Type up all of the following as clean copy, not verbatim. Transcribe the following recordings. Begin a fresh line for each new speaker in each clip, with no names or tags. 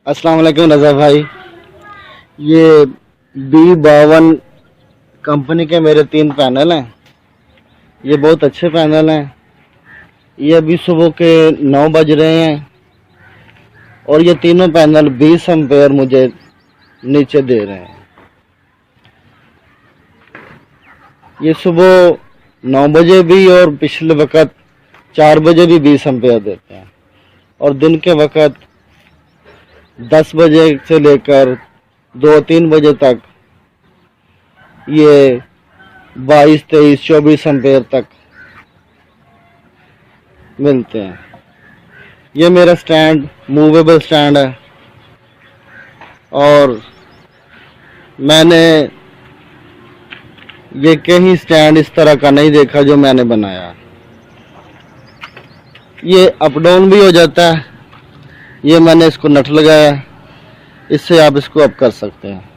अस्सलाम वालेकुम रज़ा भाई। ये B52 कंपनी के मेरे 3 पैनल हैं। ये बहुत अच्छे पैनल हैं। ये अभी सुबह के 9 बज रहे हैं और ये तीनों पैनल 20 एम्पेयर मुझे नीचे दे रहे हैं। ये सुबह 9 बजे भी और पिछले वक्त 4 बजे भी 20 एम्पेयर देते हैं और दिन के वक्त 10 बजे से लेकर 2-3 बजे तक ये 22, 23, 24 एम्पेयर तक मिलते हैं। ये मेरा स्टैंड मूवेबल स्टैंड है और मैंने ये कहीं स्टैंड इस तरह का नहीं देखा जो मैंने बनाया। ये अप डाउन भी हो जाता है। ये मैंने इसको नट लगाया, इससे आप इसको अप कर सकते हैं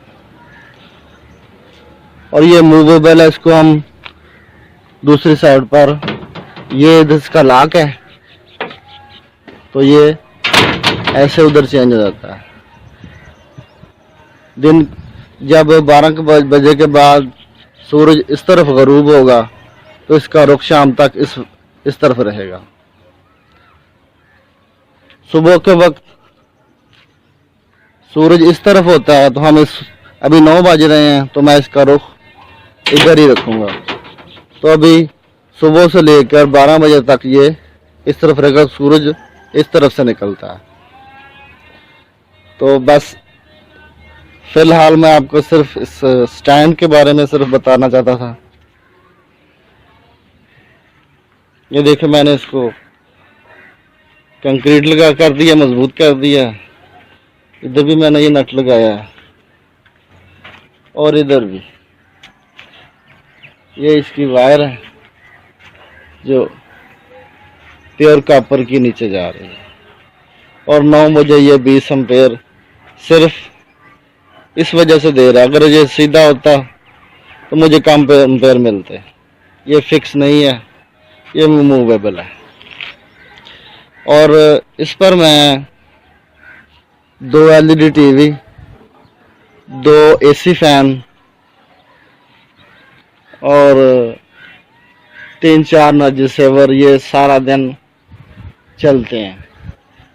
और ये मूवेबल है। इसको हम दूसरी साइड पर, ये इसका लॉक है तो ये ऐसे उधर चेंज हो जाता है। दिन जब 12 बजे के बाद सूरज इस तरफ गरूब होगा तो इसका रुख शाम तक इस तरफ रहेगा। सुबह के वक्त सूरज इस तरफ होता है तो हम अभी 9 बज रहे हैं तो मैं इसका रुख इधर ही रखूँगा। तो अभी सुबह से लेकर 12 बजे तक ये इस तरफ रहेगा, सूरज इस तरफ से निकलता है। तो बस फिलहाल मैं आपको सिर्फ इस स्टैंड के बारे में सिर्फ बताना चाहता था। ये देखिए, मैंने इसको कंक्रीट लगा कर दिया, मजबूत कर दिया। इधर भी मैंने ये नट लगाया है और इधर भी। ये इसकी वायर है जो प्योर कॉपर की नीचे जा रही है और 9 बजे ये 20 एम्पेयर सिर्फ इस वजह से दे रहा है। अगर ये सीधा होता तो मुझे कम एम्पेयर मिलते। ये फिक्स नहीं है, ये मूवेबल है। और इस पर मैं 2 LED टीवी, 2 AC फैन और 3-4 नॉइज सेवर ये सारा दिन चलते हैं।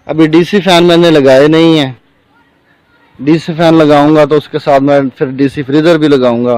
अभी DC फैन मैंने लगाए नहीं है। DC फैन लगाऊंगा तो उसके साथ मैं फिर DC फ्रीजर भी लगाऊंगा।